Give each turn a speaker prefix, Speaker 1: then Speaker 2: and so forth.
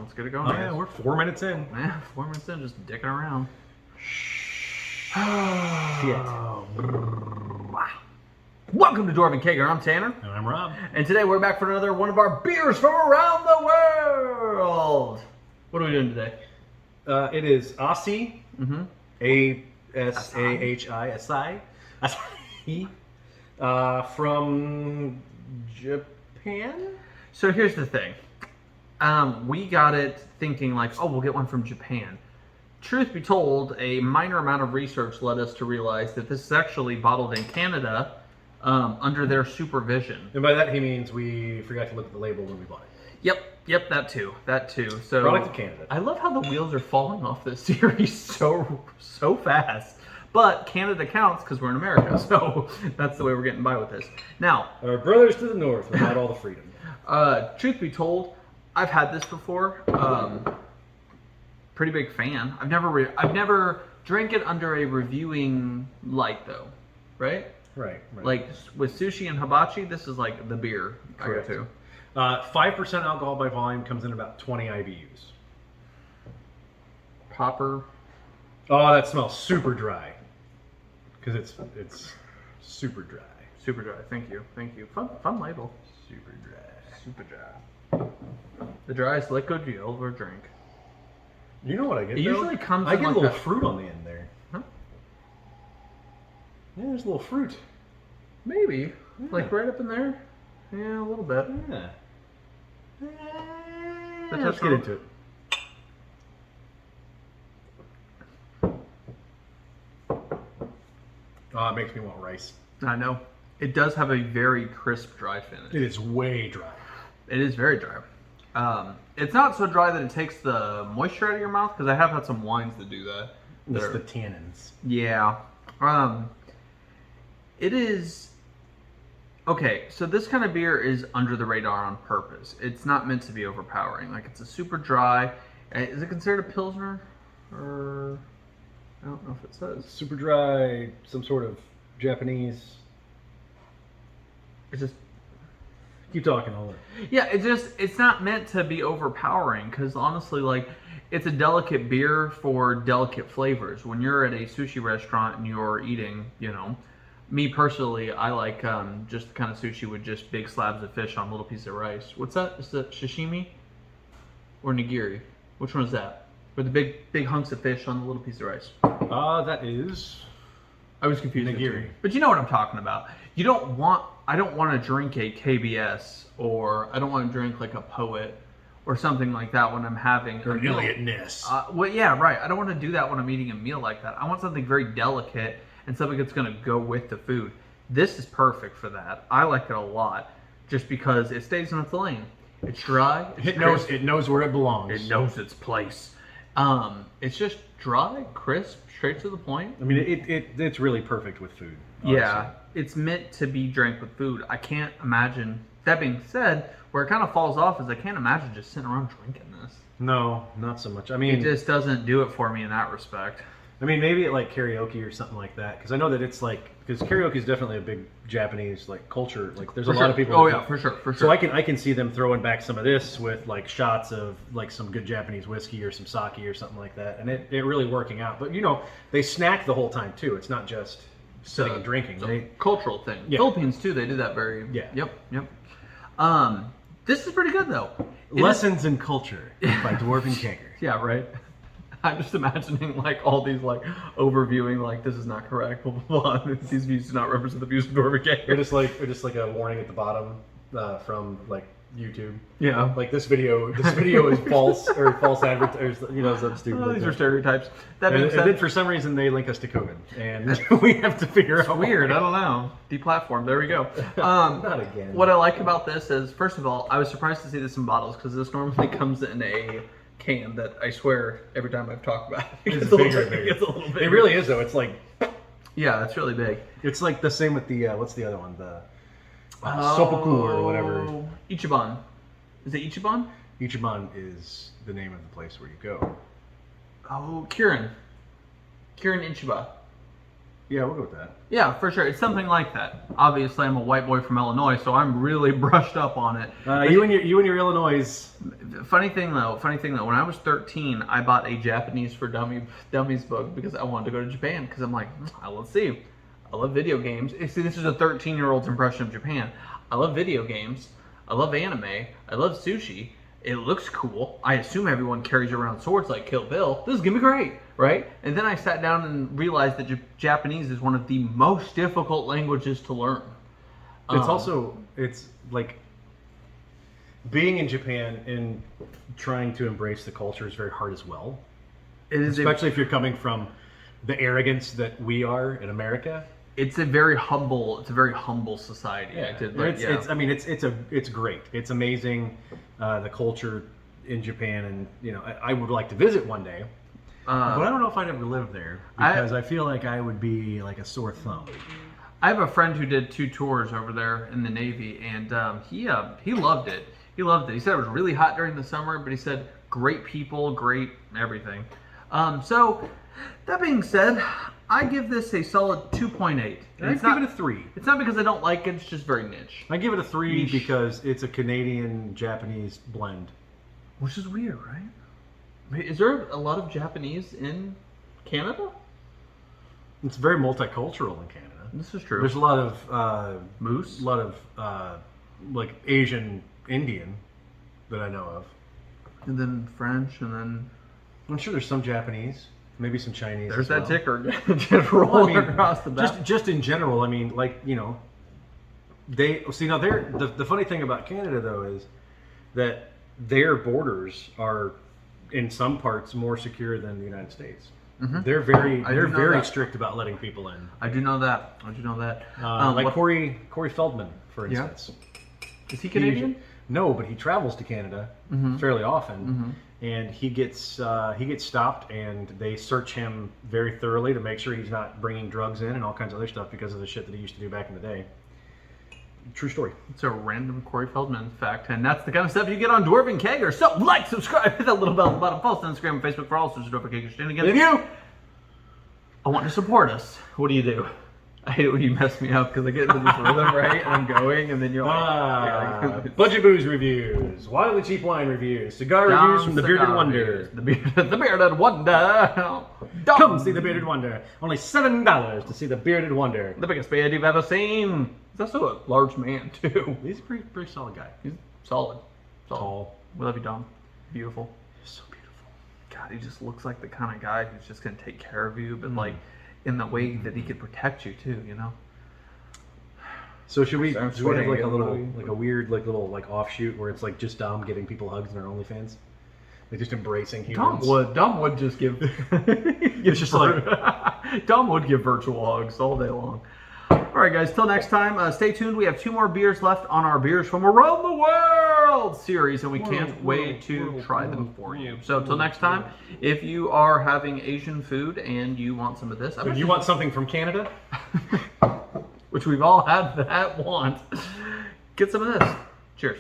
Speaker 1: Let's get it going.
Speaker 2: Oh yeah, we're 4 minutes in.
Speaker 1: Yeah, 4 minutes in, just dicking around.
Speaker 2: Shit.
Speaker 1: Welcome to Dwarvenkegger. I'm Tanner.
Speaker 2: And I'm Rob.
Speaker 1: And today we're back for another one of our beers from around the world. What are we doing today?
Speaker 2: It is Asahi.
Speaker 1: Mm-hmm.
Speaker 2: A-S-A-H-I. Asahi. Asahi. From Japan?
Speaker 1: So here's the thing. We got it thinking like, oh, we'll get one from Japan. Truth be told, a minor amount of research led us to realize that this is actually bottled in Canada under their supervision.
Speaker 2: And by that he means we forgot to look at the label when we bought it.
Speaker 1: Yep, that too. So
Speaker 2: Product of Canada.
Speaker 1: I love how the wheels are falling off this series so fast. But Canada counts because we're in America, so that's the way we're getting by with this. Now,
Speaker 2: Our brothers to the north without all the freedom.
Speaker 1: truth be told, I've had this before. Pretty big fan. I've never drank it under a reviewing light though, right?
Speaker 2: Right.
Speaker 1: Like with sushi and hibachi, this is like the beer
Speaker 2: Correct.
Speaker 1: I go to.
Speaker 2: 5% alcohol by volume, comes in about 20 IBUs.
Speaker 1: Popper.
Speaker 2: Oh, that smells super dry. Because it's super dry.
Speaker 1: Super dry. Thank you. Fun label.
Speaker 2: Super dry.
Speaker 1: The driest liquid you'll ever drink.
Speaker 2: You know what I get?
Speaker 1: It
Speaker 2: though?
Speaker 1: usually comes
Speaker 2: I
Speaker 1: in
Speaker 2: get
Speaker 1: like
Speaker 2: a little
Speaker 1: a-
Speaker 2: fruit on the end there.
Speaker 1: Huh?
Speaker 2: Yeah, there's a little fruit.
Speaker 1: Maybe.
Speaker 2: Yeah.
Speaker 1: Like right up in there? Yeah, a little bit.
Speaker 2: Yeah.
Speaker 1: But
Speaker 2: Let's get into it. Oh, it makes me want rice.
Speaker 1: I know. It does have a very crisp, dry finish.
Speaker 2: It is way dry.
Speaker 1: It is very dry. It's not so dry that it takes the moisture out of your mouth, because I have had some wines that do that.
Speaker 2: It's
Speaker 1: That
Speaker 2: the
Speaker 1: are-
Speaker 2: tannins.
Speaker 1: Yeah. It is... Okay, so this kind of beer is under the radar on purpose. It's not meant to be overpowering. Like, it's a super dry... Is it considered a Pilsner? Or... I don't know if it says.
Speaker 2: Super dry, some sort of Japanese.
Speaker 1: It's just...
Speaker 2: Keep talking, I'll learn.
Speaker 1: Yeah, it's not meant to be overpowering, because honestly, like, it's a delicate beer for delicate flavors. When you're at a sushi restaurant and you're eating, you know, me personally, I like just the kind of sushi with just big slabs of fish on a little piece of rice. What's that? Is that sashimi or nigiri? Which one is that? With the big hunks of fish on the little piece of rice.
Speaker 2: That is...
Speaker 1: I was confused.
Speaker 2: Nigiri.
Speaker 1: But you know what I'm talking about. I don't want to drink a KBS, or I don't want to drink like a Poet or something like that when I'm having
Speaker 2: Or
Speaker 1: a
Speaker 2: an
Speaker 1: meal.
Speaker 2: Iliad Ness.
Speaker 1: Well, yeah, right. I don't want to do that when I'm eating a meal like that. I want something very delicate and something that's going to go with the food. This is perfect for that. I like it a lot just because it stays in its lane. It's dry. It's crisp.
Speaker 2: It knows where it belongs.
Speaker 1: It knows its place. It's just dry, crisp, straight to the point.
Speaker 2: I mean, it's really perfect with food. Honestly.
Speaker 1: Yeah, it's meant to be drank with food. I can't imagine. That being said, where it kind of falls off is I can't imagine just sitting around drinking this.
Speaker 2: No, not so much. I mean,
Speaker 1: It just doesn't do it for me in that respect.
Speaker 2: maybe at like karaoke or something like that, because I know that it's like, because karaoke is definitely a big Japanese like culture. Like, there's a lot of people.
Speaker 1: Oh
Speaker 2: that
Speaker 1: yeah,
Speaker 2: do-
Speaker 1: for sure.
Speaker 2: So I can see them throwing back some of this with like shots of like some good Japanese whiskey or some sake or something like that, and it really working out. But you know, they snack the whole time too. It's not just sitting and drinking.
Speaker 1: It's a
Speaker 2: They,
Speaker 1: cultural thing.
Speaker 2: Yeah.
Speaker 1: Philippines too. They do that very.
Speaker 2: Yeah.
Speaker 1: Yep. This is pretty good though. It is-
Speaker 2: Lessons in Culture by Dwarvenkegger.
Speaker 1: Yeah, right. I'm just imagining like all these like overviewing like this is not correct. Blah blah blah. These views do not represent the views of Dwarvenkegger.
Speaker 2: Or just like a warning at the bottom from like YouTube.
Speaker 1: Yeah.
Speaker 2: Like this video is false or false advertising. You know, something stupid.
Speaker 1: Oh,
Speaker 2: like
Speaker 1: these
Speaker 2: that.
Speaker 1: are stereotypes. That
Speaker 2: And,
Speaker 1: being
Speaker 2: and then
Speaker 1: said,
Speaker 2: for some reason they link us to COVID, and we have to figure out.
Speaker 1: weird.
Speaker 2: why.
Speaker 1: I don't know. Deplatform. There we go.
Speaker 2: Not again.
Speaker 1: What I like about this is, first of all, I was surprised to see this in bottles because this normally comes in a can that I swear every time I've talked about it,
Speaker 2: It's
Speaker 1: gets a little
Speaker 2: bigger,
Speaker 1: bit- it gets a little bigger.
Speaker 2: It really is though. It's like
Speaker 1: Yeah, it's really big.
Speaker 2: it's like the same with the what's the other one, the Sopoku or whatever.
Speaker 1: Ichiban. Is it Ichiban?
Speaker 2: Ichiban is the name of the place where you go.
Speaker 1: Oh, Kirin Ichiba.
Speaker 2: Yeah, we'll go with that.
Speaker 1: Yeah, for sure. It's something like that. Obviously, I'm a white boy from Illinois, so I'm really brushed up on it.
Speaker 2: You and your Illinois.
Speaker 1: Funny thing though, when I was 13, I bought a Japanese for Dummies book because I wanted to go to Japan. Because I'm like, let's see, I love video games. See, this is a 13-year-old's impression of Japan. I love video games. I love anime. I love sushi. It looks cool. I assume everyone carries around swords like Kill Bill. This is gonna be great, right? And then I sat down and realized that Japanese is one of the most difficult languages to learn.
Speaker 2: It's like being in Japan and trying to embrace the culture is very hard as well.
Speaker 1: It is
Speaker 2: especially if you're coming from the arrogance that we are in America.
Speaker 1: It's a very humble society.
Speaker 2: Yeah. It's great. It's amazing, the culture in Japan, and I would like to visit one day.
Speaker 3: But I don't know if I'd ever live there because I feel like I would be like a sore thumb.
Speaker 1: I have a friend who did 2 tours over there in the Navy, and he loved it. He loved it. He said it was really hot during the summer, but he said great people, great everything. So that being said, I give this a solid 2.8.
Speaker 2: I give it a 3.
Speaker 1: It's not because I don't like it, it's just very niche.
Speaker 2: I give it a 3
Speaker 1: Niche.
Speaker 2: because it's a Canadian-Japanese blend.
Speaker 1: Which is weird, right? Wait, is there a lot of Japanese in Canada?
Speaker 2: It's very multicultural in Canada.
Speaker 1: This is true.
Speaker 2: There's a lot of
Speaker 1: Moose?
Speaker 2: a lot of like Asian Indian that I know of.
Speaker 1: And then French, and then...
Speaker 2: I'm sure there's some Japanese, maybe some Chinese.
Speaker 1: There's
Speaker 2: as
Speaker 1: that
Speaker 2: well.
Speaker 1: ticker just rolling across the back.
Speaker 2: Just in general, I mean, like, they see now. The funny thing about Canada though is that their borders are in some parts more secure than the United States.
Speaker 1: Mm-hmm.
Speaker 2: They're very strict about letting people in.
Speaker 1: I do know that.
Speaker 2: Like Corey Feldman, for
Speaker 1: Yeah.
Speaker 2: instance.
Speaker 1: Is he Canadian?
Speaker 2: No, but he travels to Canada fairly often, and he gets stopped, and they search him very thoroughly to make sure he's not bringing drugs in and all kinds of other stuff because of the shit that he used to do back in the day. True story.
Speaker 1: It's a random Corey Feldman fact, and that's the kind of stuff you get on Dwarvenkegger. So like, subscribe, hit that little bell at the bottom, follow us on Instagram and Facebook for all sorts of Dwarvenkegger shenanigans.
Speaker 2: And you,
Speaker 1: I want to support us. What do? I hate it when you mess me up because I get into this rhythm, right? And I'm going, and then you're like...
Speaker 2: Budget booze reviews, wildly cheap wine reviews, cigar reviews from the Bearded Wonder.
Speaker 1: The Bearded Wonder.
Speaker 2: Come see the Bearded Wonder. Only $7 to see the Bearded Wonder.
Speaker 1: The biggest beard you've ever seen. He's also a large man, too.
Speaker 2: He's a pretty solid guy.
Speaker 1: He's solid.
Speaker 2: Tall.
Speaker 1: We love you, Dom. Beautiful.
Speaker 2: So beautiful.
Speaker 1: God, he just looks like the kind of guy who's just going to take care of you, but like in the way that he could protect you, too,
Speaker 2: So should we
Speaker 1: I'm
Speaker 2: have like
Speaker 1: sweating
Speaker 2: a little,
Speaker 1: again.
Speaker 2: like a weird, like little, like offshoot where it's like just Dom giving people hugs in our OnlyFans, like just embracing humans.
Speaker 1: Dom would just give.
Speaker 2: It's just like
Speaker 1: Dom would give virtual hugs all day long. All right, guys. Till next time. Stay tuned. We have 2 more beers left on our Beers from Around the World series, and we can't wait to try them for you. So till next time, if you are having Asian food and you want some of this,
Speaker 2: if you want something from Canada,
Speaker 1: which we've all had that want, get some of this. Cheers.